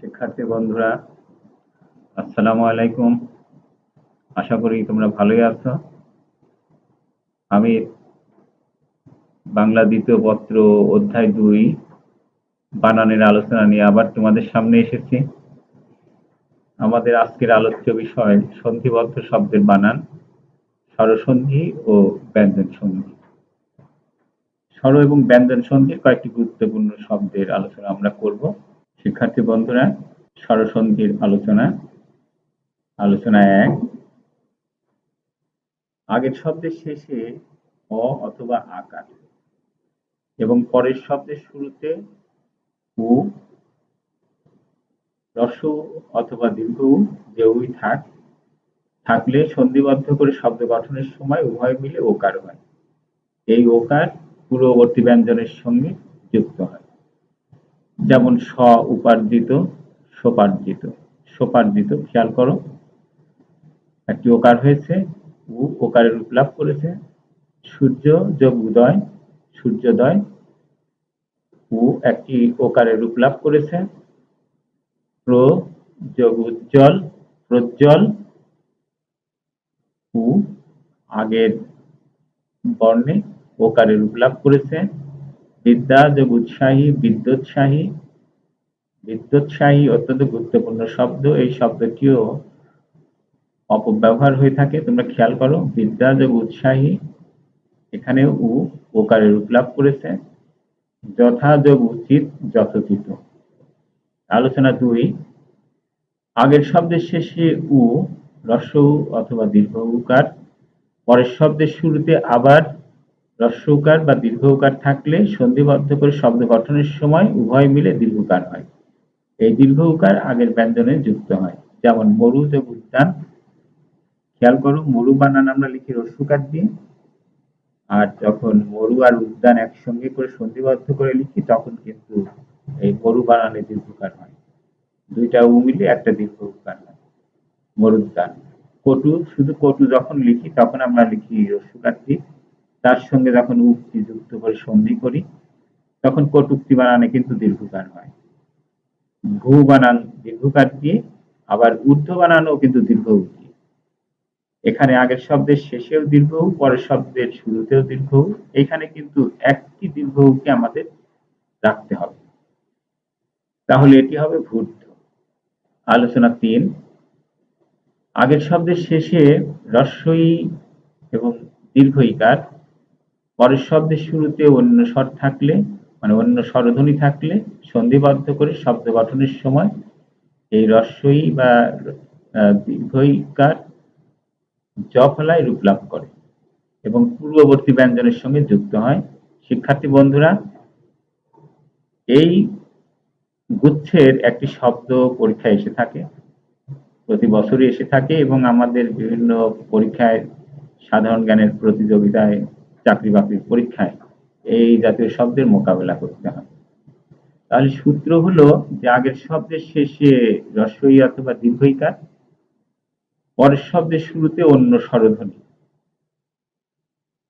শিক্ষার্থী বন্ধুরা, আসসালামু আলাইকুম। আশা করি তোমরা ভালোই আছো। আমি বাংলা দ্বিতীয় পত্র অধ্যায় 2 বানানের আলোচনা নিয়ে আবার তোমাদের সামনে এসেছি। আমাদের আজকের আলোচ্য বিষয় সন্ধিবদ্ধ শব্দের বানান, স্বরসন্ধি ও ব্যঞ্জন সন্ধি। স্বর এবং ব্যঞ্জন সন্ধির কয়েকটি গুরুত্বপূর্ণ শব্দের আলোচনা আমরা করব। শিক্ষার্থী বন্ধুরা, স্বরসন্ধির আলোচনা 1। আগের শব্দের শেষে অ অথবা আকার এবং পরের শব্দের শুরুতে উ, হ্রস্ব উ অথবা দীর্ঘ উ যে উই থাকলে সন্ধিবদ্ধ করে শব্দ গঠনের সময় উভয় মিলে ওকার হয়। এই ওকার পূর্ববর্তী ব্যঞ্জনের সঙ্গে যুক্ত হয়। যেমন স উপার্জিত, সোপার্জিত। সোপার্জিত খেয়াল করো, একটি ওকার হয়েছে, উ ওকারের রূপ লাভ করেছে। সূর্য যোগ উদয়, সূর্যোদয়। উ একটি ওকারের রূপ লাভ করেছে। প্র যোগ উজ্জ্বল, প্রজ্জ্বল। উ আগের বর্ণে ওকারের রূপ লাভ করেছে। বিদ্যা যোগ উৎসাহী, বিদ্যোৎসাহী। বিদ্যোৎসাহী অত্যন্ত গুরুত্বপূর্ণ শব্দ। এই শব্দটিও অপব্যবহার হয়ে থাকে, তোমরা খেয়াল করো। বিদ্যা যোগ উৎসাহী, এখানে উ ওকারের রূপ লাভ করেছে। যথা যোগ উচিত, যথোচিত। আলোচনা 2। আগের শব্দের শেষে উ, হ্রস্ব উ অথবা দীর্ঘ উকার, পরের শব্দের শুরুতে আবার হ্রস্ব উকার বা দীর্ঘ উকার থাকলে সন্ধিবদ্ধ করে শব্দ গঠনের সময় উভয় মিলে দীর্ঘকার হয়। এই দীর্ঘ উকার আগের ব্যঞ্জনে যুক্ত হয়। যেমন মরু যোগ উদ্যান। খেয়াল করো, মরু বানান আমরা লিখি হ্রস্বকার দিয়ে, আর যখন মরু আর উদ্যান একসঙ্গে করে সন্ধিবদ্ধ করে লিখি তখন কিন্তু এই মরু বানানে দীর্ঘকার হয়। দুইটা উ মিলে একটা দীর্ঘ উকার হয়, মরুদ্যান। কটু, শুধু কটু যখন লিখি তখন আমরা লিখি হ্রস্বকার দিয়ে, তার সঙ্গে যখন উক্তি যুক্ত করে সন্ধি করি তখন কটুক্তি বানানে কিন্তু দীর্ঘকার হয়। ভূ বানান দীর্ঘকার দিয়ে, আবার ঊর্ধ্ব বানানও কিন্তু দীর্ঘ উক্তি। এখানে আগের শব্দের শেষেও দীর্ঘ উ, পরের শব্দের শুরুতেও দীর্ঘ উ। এখানে কিন্তু একটি দীর্ঘ উকে আমাদের রাখতে হবে, তাহলে এটি হবে ভূর্ধ। আলোচনা 3। আগের শব্দের শেষে হ্রস্ব ই এবং দীর্ঘ ইকার, পরের শব্দের শুরুতে অন্য স্বর থাকলে, মানে অন্য স্বরধ্বনি থাকলে সন্ধিবদ্ধ করে শব্দ গঠনের সময় এই হ্রস্ব ই বা দীর্ঘ ইকার জ ফলায় রূপ লাভ করে এবং পূর্ববর্তী ব্যঞ্জনের সঙ্গে যুক্ত হয়। শিক্ষার্থী বন্ধুরা, এই গুচ্ছের একটি শব্দ পরীক্ষায় এসে থাকে, প্রতি বছরই এসে থাকে এবং আমাদের বিভিন্ন পরীক্ষায়, সাধারণ জ্ঞানের প্রতিযোগিতায়, চাকরি বাকরির পরীক্ষায় এই জাতীয় শব্দের মোকাবেলা করতে হয়। তাহলে সূত্র হলো যে আগের শব্দের শেষে হ্রস্ব ই অথবা দীর্ঘ ইকার, পরের শব্দের শুরুতে অন্য স্বরধ্বনি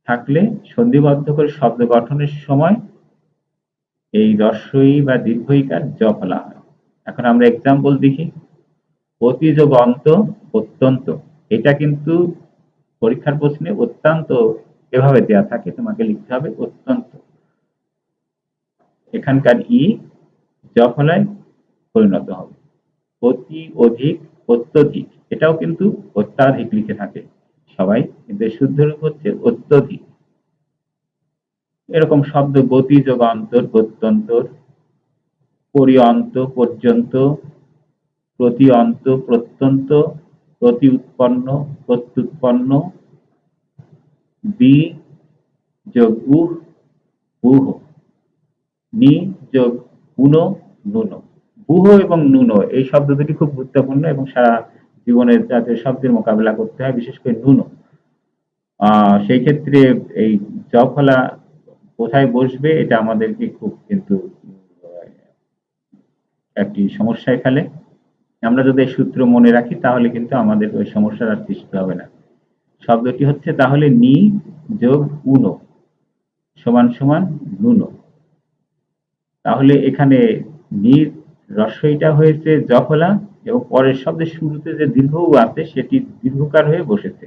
থাকলে সন্ধিবদ্ধ করে শব্দ গঠনের সময় এই হ্রস্ব ই বা দীর্ঘ ইকার জ ফলা হয়। এখন আমরা এক্সাম্পল দেখি। অতি যোগ অন্ত, অত্যন্ত। এটা কিন্তু পরীক্ষার প্রশ্নে অত্যন্ত এভাবে দেয়া থাকে, তোমাকে লিখতে হবে অত্যন্ত। এখানকার ই জ ফলায় পরিণত হবে। অতি, অধিক, অত্যধিক। এটাও কিন্তু অত্যাধিক লিখে থাকে সবাই, কিন্তু শুদ্ধ রূপ হচ্ছে অত্যধিক। এরকম শব্দ গতি যোগ অন্তর, গত্যন্তর। পরি অন্ত, পর্যন্ত। প্রতি অন্ত, প্রত্যন্ত। প্রতি উৎপন্ন, প্রত্যুৎপন্ন। বি যোগ উহ, উহ। নি যোগ উনো, নুনো। বুহ এবং নুনো এই শব্দ দুটি খুব গুরুত্বপূর্ণ এবং সারা জীবনের জাতীয় শব্দের মোকাবেলা করতে হয়, বিশেষ করে নুনো। সেই ক্ষেত্রে এই জ ফলা কোথায় বসবে এটা আমাদেরকে খুব কিন্তু একটি সমস্যায় ফেলে। আমরা যদি এই সূত্র মনে রাখি তাহলে কিন্তু আমাদের ওই সমস্যার আর সৃষ্টি হবে না। শব্দটি হচ্ছে তাহলে নি যোগ উনো সমান সমান নুনো। তাহলে এখানে নির রস্বইটা হয়েছে জফলা এবং পরের শব্দের শুরুতে যে দীর্ঘ উ আছে সেটি দীর্ঘকার হয়ে বসেছে।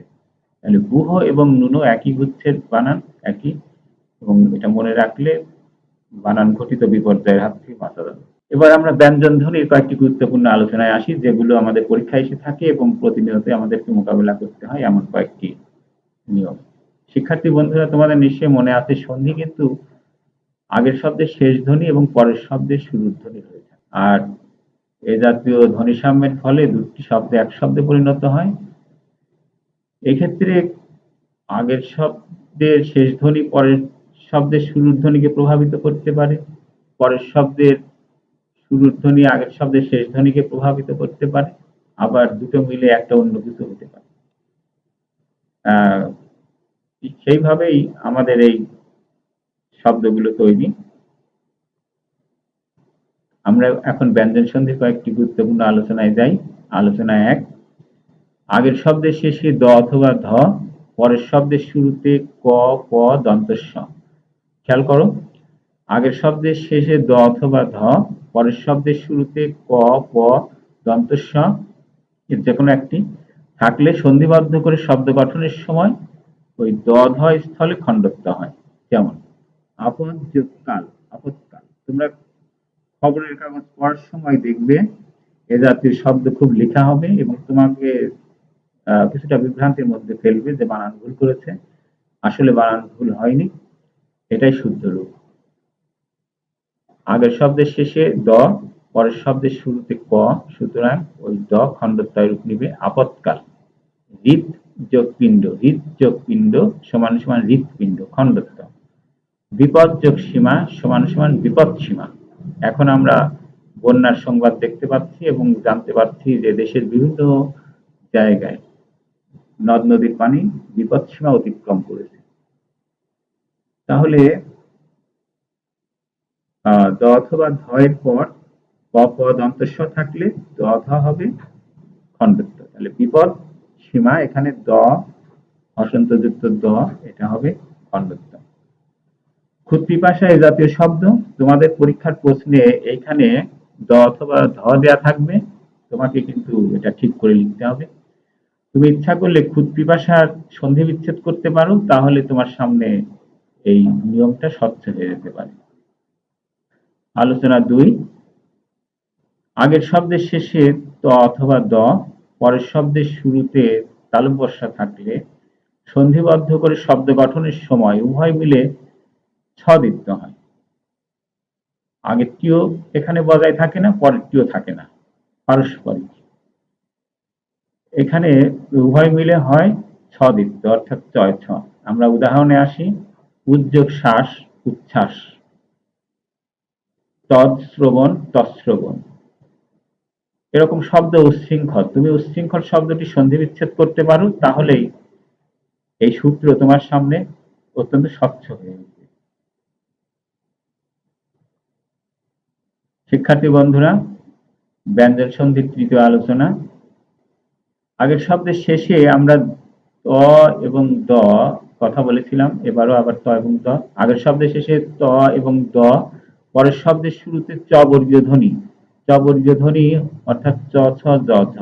তাহলে গুহ এবং নুনো একই গুচ্ছের বানান, একই, এবং এটা মনে রাখলে বানান ঘটিত বিপর্যয়ের হাত থেকে বাঁচা যাবে। এবার আমরা ব্যঞ্জন ধ্বনির কয়েকটি গুরুত্বপূর্ণ আলোচনায় আসি, যেগুলো আমাদের পরীক্ষায় এসে থাকে এবং প্রতিনিয়ত আমাদেরকে মোকাবেলা করতে হয় এমন কয়েকটি নিয়ম। শিক্ষার্থী বন্ধুরা, তোমাদের নিশ্চয়ই মনে আছে সন্ধি কিন্তু আগের শব্দের শেষ ধ্বনি এবং পরের শব্দের শুরুর ধ্বনি রয়েছে। আর এ জাতীয় ধ্বনি সাম্যের ফলে দুটি শব্দ এক শব্দে পরিণত হয়। এক্ষেত্রে আগের শব্দের শেষ ধ্বনি পরের শব্দের শুরুর ধ্বনিকে প্রভাবিত করতে পারে, পরের শব্দের শুরুর ধ্বনি আগের শব্দের শেষ ধ্বনিকে প্রভাবিত করতে পারে, আবার দুটো মিলে একটা অন্য কিছু হতে পারে। সেইভাবেই আমাদের এই শব্দগুলো তৈরি। আমরা এখন ব্যঞ্জন সন্ধির কয়েকটি গুরুত্বপূর্ণ আলোচনায় যাই। আলোচনা 1, আগের শব্দের শেষে দ অথবা ধ, পরের শব্দের শুরুতে ক, প, দন্ত স। খেয়াল করো, আগের শব্দের শেষে দ অথবা ধ, পরের শব্দের শুরুতে ক, প, দন্ত স, এর যে কোনো একটি থাকলে সন্ধিবদ্ধ করে শব্দ গঠনের সময় ওই দ ধ স্থলে খণ্ডত্ব হয়। যেমন আপদ যোগ কাল, আপদকাল। তোমরা খবরের কাগজ পড়ার সময় দেখবে এ জাতীয় শব্দ খুব লেখা হবে এবং তোমাকে কিছুটা বিভ্রান্তির মধ্যে ফেলবে যে বানান ভুল করেছে। আসলে বানান ভুল হয়নি, এটাই শুদ্ধ রূপ। আগের শব্দের শেষে দ, পরের শব্দের শুরুতে ক, সুতরাং ওই দ খণ্ডত্বয় রূপ নিবে আপদকাল। হৃদ যোগ পিণ্ড, হৃদ যোগ পিণ্ড সমান সমান হৃৎপিণ্ড, খণ্ডত্ব। বিপদ যোগ সীমা সমান সমান বিপদ সীমা। এখন আমরা বন্যার সংবাদ দেখতে পাচ্ছি এবং জানতে পারছি যে দেশের বিভিন্ন জায়গায় নদ নদীর পানি বিপদ সীমা অতিক্রম করেছে। তাহলে দ অথবা ধ এর পর প, প, দন্ত স থাকলে দ ধ হবে খণ্ডত্ব। তাহলে বিপদ সীমা, এখানে দ হসন্তযুক্ত দ, এটা হবে খণ্ডত্ব। খুদ পিপাসা এ জাতীয় শব্দ তোমাদের পরীক্ষার প্রশ্নে এইখানে দ অথবা ধ দেয়া থাকবে, তোমাকে কিন্তু এটা ঠিক করে লিখতে হবে। তুমি ইচ্ছা করলে খুদ পিপাসার সন্ধি বিচ্ছেদ করতে পারো, তাহলে তোমার সামনে এই নিয়মটা স্বচ্ছ হয়ে যেতে পারে। আলোচনা 2, আগের শব্দের শেষে ত অথবা দ, পরের শব্দের শুরুতে তালব্য বর্ষা থাকলে সন্ধিবদ্ধ করে শব্দ গঠনের সময় উভয় মিলে ছদিত্ব হয়। আগেরটিও এখানে বজায় থাকে না, পরেরটিও থাকে না, পারস্পরিক। এখানে উভয় মিলে হয় ছদিত্ব, অর্থাৎ চয় ছ। আমরা উদাহরণে আসি। উদ্যোগ শ্বাস, উচ্ছ্বাস। তৎশ্রবণ, তৎশ্রবণ। এরকম শব্দ উচ্ছৃঙ্খল, তুমি উচ্ছৃঙ্খল শব্দটি সন্ধি বিচ্ছেদ করতে পারো, তাহলেই এই সূত্র তোমার সামনে অত্যন্ত স্বচ্ছ হয়ে উঠবে। শিক্ষার্থী বন্ধুরা, ব্যঞ্জন সন্ধির তৃতীয় আলোচনা। আগের শব্দের শেষে আমরা ত এবং দ কথা বলেছিলাম, এবারও আবার ত এবং দ। আগের শব্দের শেষে ত এবং দ, পরের শব্দের শুরুতে চ বর্গীয় ধ্বনি, চ বর্গীয় ধ্বনি অর্থাৎ চ, ছ, জ, ঝ।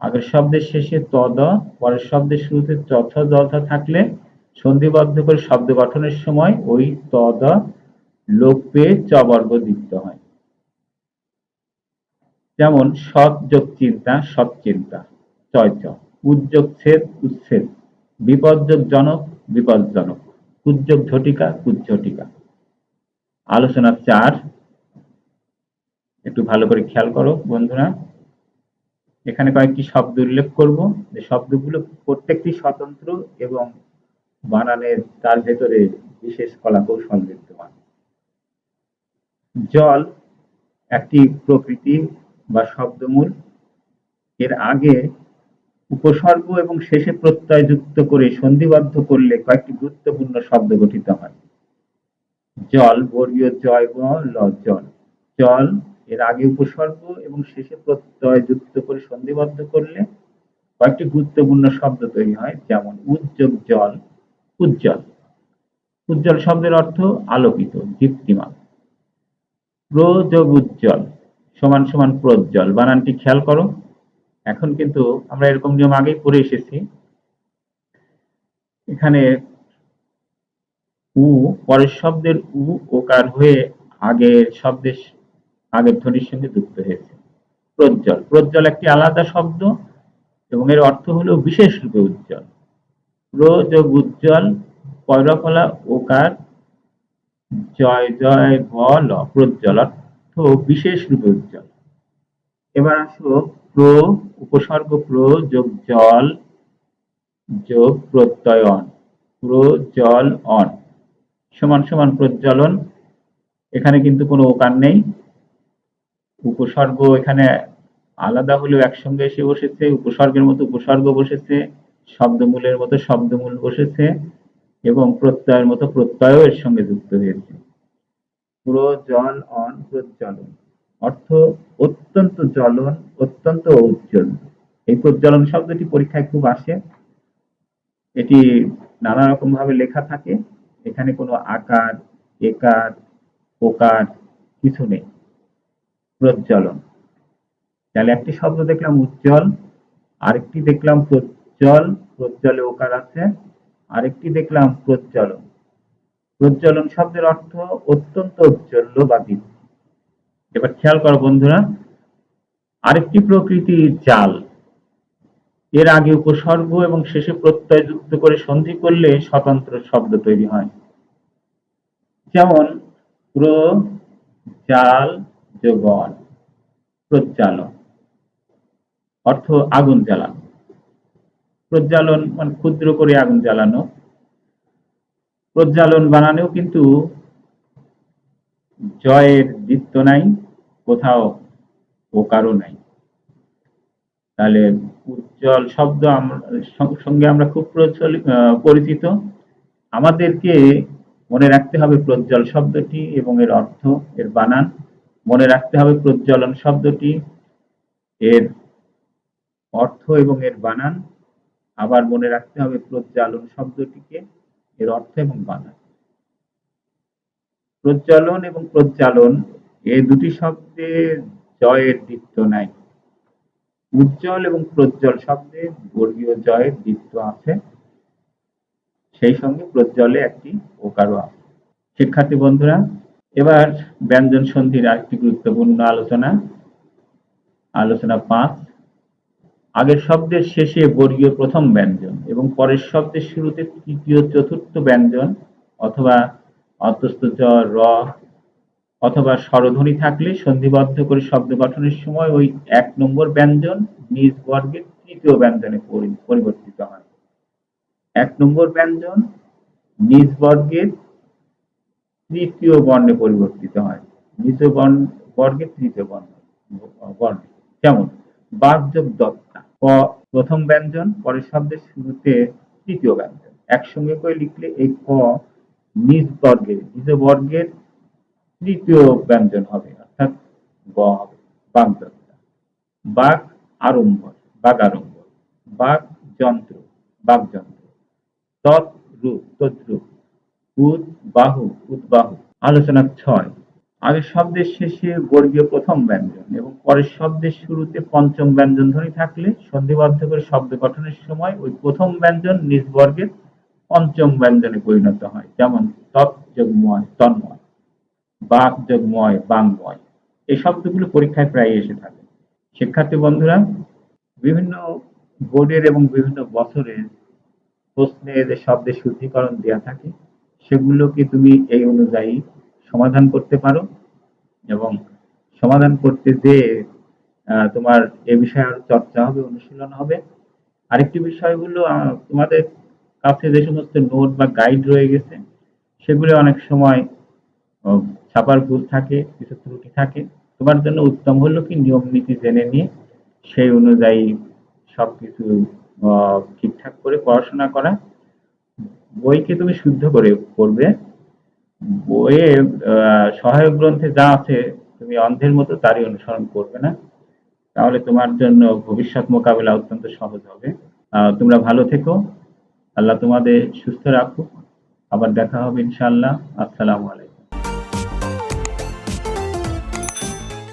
আগের শব্দের শেষে ত দ, পরের শব্দের শুরুতে চ, ছ, জ, ঝ থাকলে সন্ধিবদ্ধ করে শব্দ গঠনের সময় ওই ত দ লোপ পেয়ে চ বর্গ যুক্ত হয়। যেমন সৎ যোগ চিন্তা, সৎচিন্তা, চয় চ। উদ্যোগ ছেদ, উচ্ছেদ। বিপদ যোগ জনক, বিপদজনক। কুযোগ ঝটিকা, কুজ্ঝটিকা। আলোচনা 4, একটু ভালো করে খেয়াল করো বন্ধুরা। এখানে কয়েকটি শব্দ উল্লেখ করব, যে শব্দগুলো প্রত্যেকটি স্বতন্ত্র এবং বানানের তার ভেতরে বিশেষ কলা কৌশল বিদ্যমান। জল একটি প্রকৃতি বা শব্দমূল, এর আগে উপসর্গ এবং শেষে প্রত্যয় যুক্ত করে সন্ধিবদ্ধ করলে কয়েকটি গুরুত্বপূর্ণ শব্দ গঠিত হয়। জল বর্গীয় জয় ব ল, জল। জল এর আগে উপসর্গ এবং শেষে প্রত্যয় যুক্ত করে সন্ধিবদ্ধ করলে কয়েকটি গুরুত্বপূর্ণ শব্দ তৈরি হয়। যেমন উজ্জ্বল জল, উজ্জ্বল। উজ্জ্বল শব্দের অর্থ আলোকিত, দীপ্তিমান। প্রযোগ উজ্জ্বল, সমান সমান প্রজ্জ্বল। বানানটি খেয়াল করো। এখন কিন্তু আমরা এরকম নিয়ম আগেই পড়ে এসেছি। এখানে উ পরের শব্দের উ ওকার হয়ে আগের ধ্বনির সঙ্গে যুক্ত হয়েছে। প্রজ্জ্বল। প্রজ্জ্বল একটি আলাদা শব্দ এবং এর অর্থ হলো বিশেষ রূপে উজ্জ্বল। প্র যোগ উজ্জ্বল, পয়রফলা ওকার, জয় জয় বল, প্রজ্জ্বল অর্থ বিশেষ রূপে উজ্জ্বল। এবার আসো প্র উপসর্গ প্র যোগ জল যোগ প্রত্যয় অন, প্রজল অন সমান সমান প্রজ্বলন। এখানে কিন্তু কোনো ওকার নেই। উপসর্গ এখানে আলাদা হলেও একসঙ্গে এসে বসেছে, উপসর্গের মতো উপসর্গ বসেছে, শব্দমূলের মতো শব্দমূল বসেছে এবং প্রত্যয়ের মতো প্রত্যয়ও এর সঙ্গে যুক্ত হয়েছে। প্রজল অন, প্রজ্বলন অর্থ অত্যন্ত জ্বলন, অত্যন্ত উজ্জ্বল। এই প্রজ্বলন শব্দটি পরীক্ষায় খুব আসে। এটি নানা রকম ভাবে লেখা থাকে। এখানে কোনো আকার, একার, ওকার কিছু নেই। প্রজ্বলন। তাহলে একটি শব্দ দেখলাম উজ্জ্বল, আরেকটি দেখলাম প্রজ্জ্বল, প্রজ্জ্বলে ওকার আছে, আরেকটি দেখলাম প্রজ্বলন। প্রজ্বলন শব্দের অর্থ অত্যন্ত উজ্জ্বল বা দীপ্ত। এবার খেয়াল করো বন্ধুরা, আরেকটি প্রকৃতি জাল। এর আগে উপসর্গ এবং শেষে প্রত্যয় যুক্ত করে সন্ধি করলে স্বতন্ত্র শব্দ তৈরি হয়। যেমন প্র জাল যোগন, প্রজ্বালন অর্থ আগুন জ্বালানো। প্রজ্বালন মানে ক্ষুদ্র করে আগুন জ্বালানো। প্রজ্বালন বানানেও কিন্তু জয়ের দ্বিত্ব নাই, কোথাও ওকারও নাই। তাহলে উজ্জ্বল শব্দ সঙ্গে আমরা খুব পরিচিত। আমাদেরকে মনে রাখতে হবে প্রজ্জ্বল শব্দটি এবং এর অর্থ, এর বানান। মনে রাখতে হবে প্রজ্বলন শব্দটি, এর অর্থ এবং এর বানান। আবার মনে রাখতে হবে প্রজ্বালন শব্দটিকে, এর অর্থ এবং বানান। প্রজ্বলন এবং প্রজ্বালন এই দুটি শব্দে জয়ের দ্বিত্ব নাই। উজ্জ্বল এবং প্রজ্জ্বল শব্দে বর্গীয় জয়ের দ্বিত্ব আছে, সেই সঙ্গে প্রজ্জ্বলে একটি ওকারও আছে। শিক্ষার্থী বন্ধুরা, এবার ব্যঞ্জন সন্ধির আরেকটি গুরুত্বপূর্ণ আলোচনা 5। আগের শব্দের শেষে বর্গীয় প্রথম ব্যঞ্জন এবং পরের শব্দের শুরুতে তৃতীয় চতুর্থ ব্যঞ্জন অথবা অন্তস্থ জ, র অথবা স্বরধ্বনি থাকলে সন্ধিবদ্ধ করে শব্দ গঠনের সময় ওই 1 নম্বর ব্যঞ্জন নিজ বর্গের তৃতীয় ব্যঞ্জনে পরিবর্তিত হয়। 1 নম্বর ব্যঞ্জন নিজ বর্গের তৃতীয় বর্ণে পরিবর্তিত হয়। নিজ বর্গের তৃতীয় বর্ণে। যেমন বাঘ যোগ দত্তা, ক প্রথম ব্যঞ্জন, পরের শব্দের শুরুতে তৃতীয় ব্যঞ্জন। একসঙ্গে করে লিখলে এই ক নিজ বর্গের তৃতীয় ব্যঞ্জন হবে, অর্থাৎ গ হবে, বাগদত্তা। বাঘ আড়ম্বর, বাগাড়ম্বর। বাঘ যন্ত্র, বাগযন্ত্র। তদ্রূপ, উদ্বাহু, উদ্বাহু। আলোচনা 6। আগের শব্দের শেষে বর্গীয় প্রথম ব্যঞ্জন এবং পরের শব্দের শুরুতে পঞ্চম ব্যঞ্জন ধ্বনি থাকলে সন্ধিবদ্ধ করে শব্দ গঠনের সময় ওই প্রথম ব্যঞ্জন নিজ বর্গের পঞ্চম ব্যঞ্জনে পরিণত হয়। যেমন তৎযোগময়, তন্ময়, বাক যোগময়, বাংময়। এই শব্দগুলো পরীক্ষায় প্রায় এসে থাকে। শিক্ষার্থী বন্ধুরা, বিভিন্ন বোর্ডের এবং বিভিন্ন বছরের প্রশ্নে যে শব্দের শুদ্ধিকরণ দেওয়া থাকে সেগুলোকে তুমি এই অনুযায়ী সমাধান করতে পারো এবং সমাধান করতে যেয়ে তোমার এ বিষয়ে আরো চর্চা হবে, অনুশীলন হবে। আরেকটি বিষয় হলো তোমাদের কাছে যে সমস্ত নোট বা গাইড রয়ে গেছে সেগুলো অনেক সময় ছাপার ভুল থাকে, কিছু ত্রুটি থাকে। তোমার জন্য উত্তম হলো কি নিয়ম নীতি জেনে নিয়ে সেই অনুযায়ী সবকিছু ঠিকঠাক করে পড়াশোনা করা। বইকে তুমি শুদ্ধ করে পড়বে। বইয়ে সহায়ক গ্রন্থে যা আছে তুমি অন্ধের মতো তারই অনুসরণ করবে না, তাহলে তোমার জন্য ভবিষ্যৎ মোকাবেলা অত্যন্ত সহজ হবে। তোমরা ভালো থেকো, আল্লাহ তোমাদের সুস্থ রাখুক। আবার দেখা হবে ইনশাআল্লাহ। আসসালামু আলাইকুম।